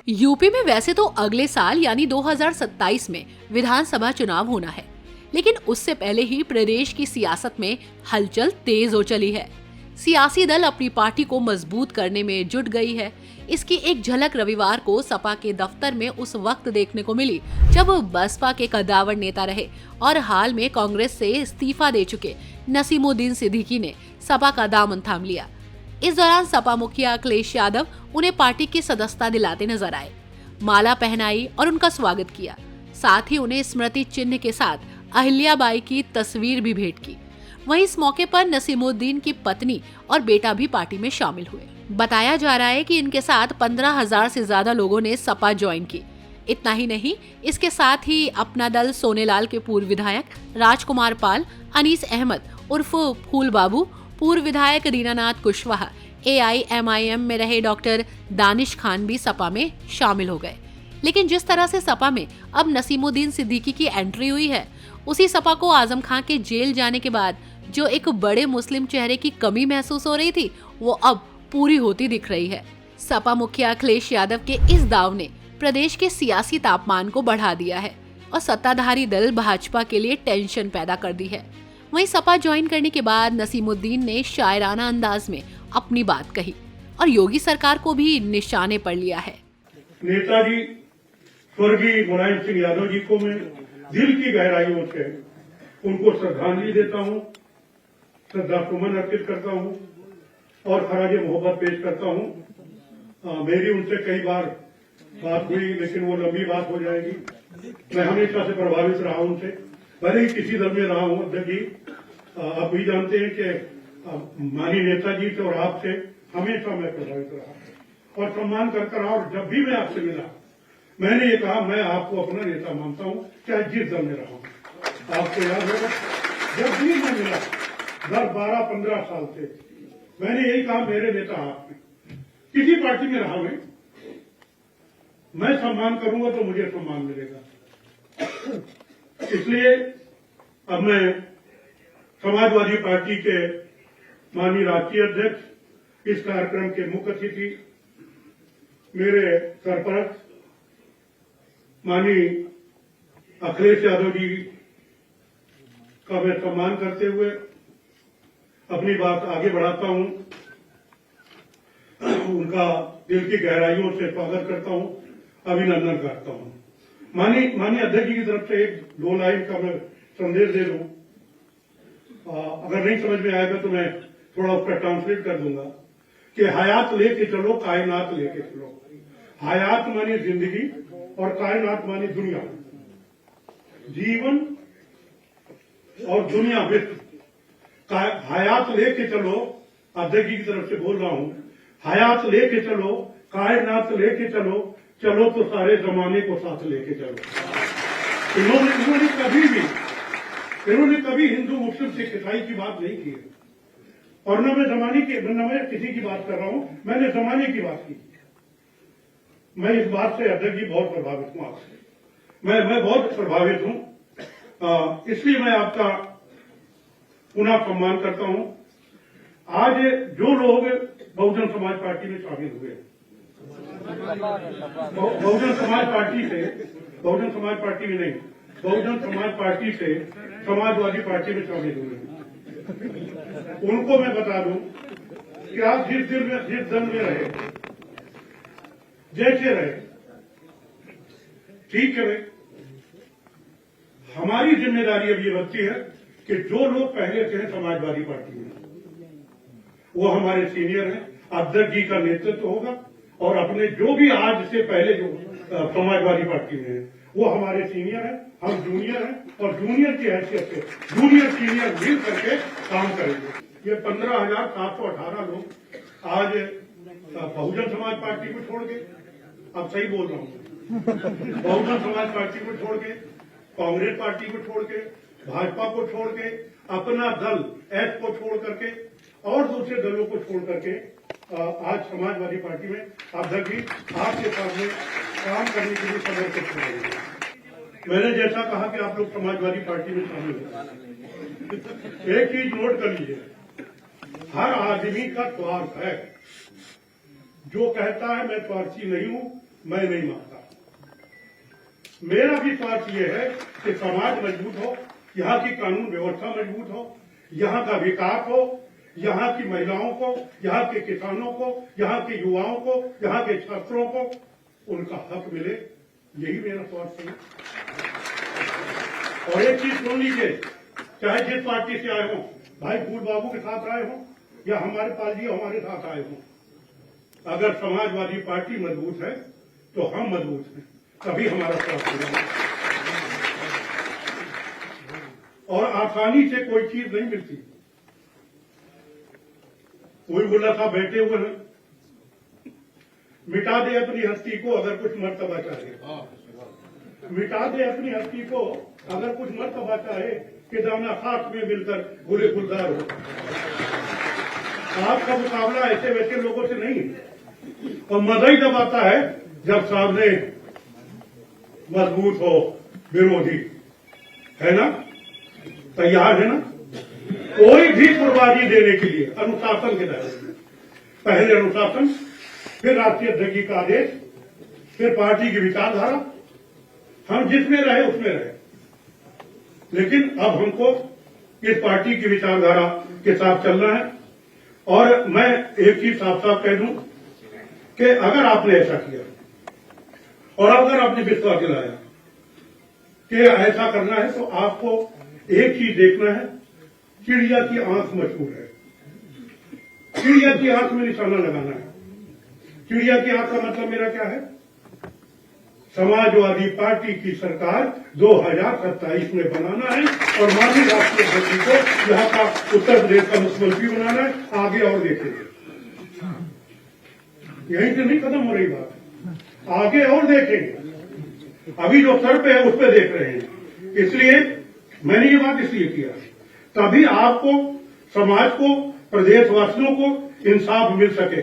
UP में वैसे तो अगले साल यानी 2027 में विधानसभा चुनाव होना है, लेकिन उससे पहले ही प्रदेश की सियासत में हलचल तेज हो चली है। सियासी दल अपनी पार्टी को मजबूत करने में जुट गई है। इसकी एक झलक रविवार को सपा के दफ्तर में उस वक्त देखने को मिली जब बसपा के कद्दावर नेता रहे और हाल में कांग्रेस से इस्तीफा दे चुके नसीमुद्दीन सिद्दीकी ने सपा का दामन थाम लिया। इस दौरान सपा मुखिया अखिलेश यादव उन्हें पार्टी की सदस्यता दिलाते नजर आए, माला पहनाई और उनका स्वागत किया। साथ ही उन्हें स्मृति चिन्ह के साथ अहिल्याबाई की तस्वीर भी भेंट की। वहीं इस मौके पर नसीमुद्दीन की पत्नी और बेटा भी पार्टी में शामिल हुए। बताया जा रहा है कि इनके साथ 15,000 से ज्यादा लोगों ने सपा ज्वाइन की। इतना ही नहीं, इसके साथ ही अपना दल सोनेलाल के पूर्व विधायक राजकुमार पाल, अनीस अहमद उर्फ फूल बाबू, पूर्व विधायक दीनानाथ कुशवाहा, AIMIM में रहे डॉक्टर दानिश खान भी सपा में शामिल हो गए। लेकिन जिस तरह से सपा में अब नसीमुद्दीन सिद्दीकी की एंट्री हुई है, उसी सपा को आजम खां के जेल जाने के बाद जो एक बड़े मुस्लिम चेहरे की कमी महसूस हो रही थी, वो अब पूरी होती दिख रही है। सपा मुखिया अखिलेश यादव के इस दाव ने प्रदेश के सियासी तापमान को बढ़ा दिया है और सत्ताधारी दल भाजपा के लिए टेंशन पैदा कर दी है। वहीं सपा ज्वाइन करने के बाद नसीमुद्दीन ने शायराना अंदाज में अपनी बात कही और योगी सरकार को भी निशाने पर लिया है। नेताजी स्वर्गीय मुलायम सिंह यादव जी को मैं दिल की गहराइयों से उनको श्रद्धांजलि देता हूं, श्रद्धा सुमन अर्पित करता हूं और खराज मोहब्बत पेश करता हूं। मेरी उनसे कई बार बात हुई, लेकिन वो लंबी बात हो जाएगी। मैं हमेशा से प्रभावित रहा उनसे, भले ही किसी दल में रहा हूं। अध्यक्ष जी, आप भी जानते हैं कि माननीय नेताजी से और आपसे हमेशा मैं प्रभावित रहा और सम्मान करता रहा। और जब भी मैं आपसे मिला, मैंने ये कहा, मैं आपको अपना नेता मानता हूं, चाहे जिस दल में रहा हूं। आपको याद होगा, जब भी मैं मिला 10, 12, 15 साल से मैंने यही कहा, मेरे नेता आप हैं। किसी पार्टी में रहा मैं सम्मान करूंगा तो मुझे सम्मान मिलेगा। इसलिए अब मैं समाजवादी पार्टी के माननीय राष्ट्रीय अध्यक्ष, इस कार्यक्रम के मुख्य अतिथि, मेरे सरपरस्त माननीय अखिलेश यादव जी का मैं सम्मान करते हुए अपनी बात आगे बढ़ाता हूं। उनका दिल की गहराइयों से स्वागत करता हूं, अभिनंदन करता हूं। माननीय अध्यक्ष जी की तरफ से 1-2 लाइन का मैं संदेश दे दूं। अगर नहीं समझ में आएगा तो मैं थोड़ा उसका ट्रांसलेट कर दूंगा कि हयात लेके चलो, कायनात लेके चलो। हयात मानी जिंदगी और कायनात मानी दुनिया, जीवन और दुनिया विश्व। हयात लेके चलो, अध्यक्ष जी की तरफ से बोल रहा हूं, हयात लेके चलो, कायनात लेके चलो, चलो तो सारे जमाने को साथ लेके चलो। इन्होंने कभी हिंदू मुस्लिम सिख ईसाई की बात नहीं की है। और न मैं किसी की बात कर रहा हूं, मैंने जमाने की बात की। मैं इस बात से अध्यक्ष जी बहुत प्रभावित हूं आपसे। मैं बहुत प्रभावित हूं, इसलिए मैं आपका पुनः सम्मान करता हूं। आज जो लोग बहुजन समाज पार्टी में शामिल हुए, बहुजन समाज पार्टी से समाजवादी पार्टी में शामिल हुए, उनको मैं बता दूं कि आप जिस दल में रहे, जैसे रहे, ठीक है। हमारी जिम्मेदारी अब ये बनती है कि जो लोग पहले से हैं समाजवादी पार्टी में, वो हमारे सीनियर हैं, अध्यक्ष जी का नेतृत्व होगा और अपने जो भी आज से पहले जो समाजवादी पार्टी में है, वो हमारे सीनियर हैं, हम जूनियर हैं और जूनियर की हैसियत से जूनियर सीनियर मिल करके काम करेंगे। ये 15,718 लोग आज बहुजन समाज पार्टी को छोड़ के, अब सही बोल रहा हूं, बहुजन समाज पार्टी को छोड़ के, कांग्रेस पार्टी को छोड़ के, भाजपा को छोड़ के, अपना दल एस को छोड़ करके और दूसरे दलों को छोड़ करके आज समाजवादी पार्टी में अध्यक्ष जी आपके सामने काम करने के लिए समर्पित करेंगे। मैंने जैसा कहा कि आप लोग समाजवादी पार्टी में शामिल हो, एक चीज नोट कर लीजिए, हर आदमी का स्वार्थ है। जो कहता है मैं स्वार्थी नहीं हूं, मैं नहीं मानता। मेरा भी स्वार्थ ये है कि समाज मजबूत हो, यहाँ की कानून व्यवस्था मजबूत हो, यहाँ का विकास हो, यहाँ की महिलाओं को, यहाँ के किसानों को, यहाँ के युवाओं को, यहाँ के छात्रों को उनका हक मिले, यही मेरा स्वार्थ है। और एक चीज सुन लीजिए, चाहे जिस पार्टी से आए हो, भाई फूल बाबू के साथ आए हो या हमारे पाल जी हमारे साथ आए हो, अगर समाजवादी पार्टी मजबूत है तो हम मजबूत हैं, तभी हमारा साथ होगा। और आसानी से कोई चीज नहीं मिलती। कोई बोला था बैठे हुए हैं, मिटा दे अपनी हस्ती को अगर कुछ मर्तबा चाहे, मिटा दे अपनी हस्ती को अगर कुछ मर्तबा चाहे कि दाना खाक में मिलकर गुले गुलजार हो। आपका मुकाबला ऐसे वैसे लोगों से नहीं है। और मजा ही तब आता है जब सामने मजबूत हो विरोधी, है ना, तैयार है ना, कोई भी कुर्बानी देने के लिए अनुशासन के दायरे, पहले अनुशासन, फिर राष्ट्रीय अध्यक्ष का आदेश, फिर पार्टी की विचारधारा, हम जिसमें रहे उसमें रहे। लेकिन अब हमको इस पार्टी की विचारधारा के साथ चलना है। और मैं एक चीज साफ साफ कह दूं कि अगर आपने ऐसा किया और अगर आपने विश्वास दिलाया कि ऐसा करना है, तो आपको एक चीज देखना है, चिड़िया की आंख मशहूर है, चिड़िया की आंख में निशाना लगाना है। चिड़िया की आंख का मतलब मेरा क्या है? समाजवादी पार्टी की सरकार 2027 में बनाना है और माननीय राष्ट्रीय अध्यक्ष को यहाँ का उत्तर प्रदेश का मुख्यमंत्री बनाना है। आगे और देखेंगे, यहीं से नहीं खत्म हो रही बात, आगे और देखेंगे। अभी जो सर पे है उस पर देख रहे हैं। इसलिए मैंने ये बात इसलिए किया, तभी आपको, समाज को, प्रदेशवासियों को इंसाफ मिल सके।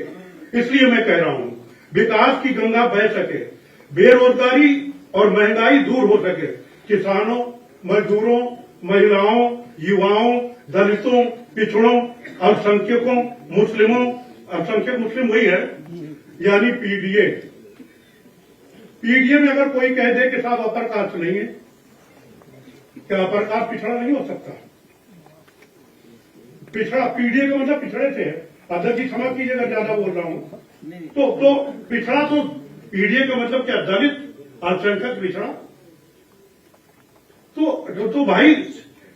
इसलिए मैं कह रहा हूं, विकास की गंगा बह सके, बेरोजगारी और महंगाई दूर हो सके, किसानों, मजदूरों, महिलाओं, युवाओं, दलितों, पिछड़ों, अल्पसंख्यकों, मुस्लिमों, अल्पसंख्यक मुस्लिम वही है, यानी पीडीए। पीडीए में अगर कोई कह दे कि साहब अपर कास्ट नहीं है, क्या अपर कास्ट पिछड़ा नहीं हो सकता? पिछड़ा पीडीए का मतलब पिछड़े से है। अध्यक्ष जी क्षमा कीजिएगा, ज्यादा बोल रहा हूं। तो पिछड़ा तो पीडीए का मतलब क्या? दलित, अल्पसंख्यक, पिछड़ा। तो भाई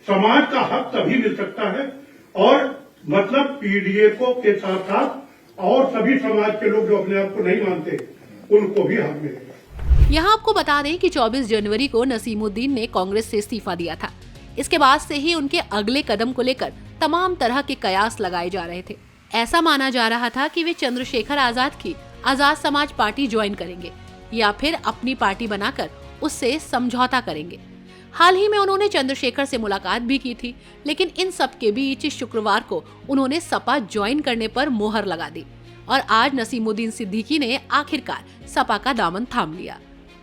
समाज का हक तभी मिल सकता है, और मतलब पीडीए को के साथ साथ और सभी समाज के लोग जो अपने आप को नहीं मानते उनको भी हक मिलेगा। यहाँ आपको बता दें कि 24 जनवरी को नसीमुद्दीन ने कांग्रेस से इस्तीफा दिया था। इसके बाद से ही उनके अगले कदम को लेकर तमाम तरह के कयास लगाए जा रहे थे। ऐसा माना जा रहा था कि वे चंद्रशेखर आजाद की आजाद समाज पार्टी ज्वाइन करेंगे या फिर अपनी पार्टी बनाकर उससे समझौता करेंगे। हाल ही में उन्होंने चंद्रशेखर से मुलाकात भी की थी, लेकिन इन सब के बीच शुक्रवार को उन्होंने सपा ज्वाइन करने पर मोहर लगा दी और आज नसीमुद्दीन सिद्दीकी ने आखिरकार सपा का दामन थाम लिया,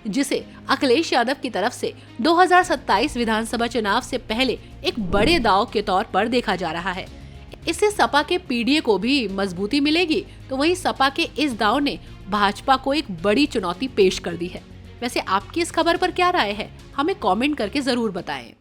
जिसे अखिलेश यादव की तरफ से 2027 विधानसभा चुनाव से पहले एक बड़े दांव के तौर पर देखा जा रहा है। इससे सपा के पीडीए को भी मजबूती मिलेगी, तो वहीं सपा के इस दांव ने भाजपा को एक बड़ी चुनौती पेश कर दी है। वैसे आपकी इस खबर पर क्या राय है, हमें कमेंट करके जरूर बताएं।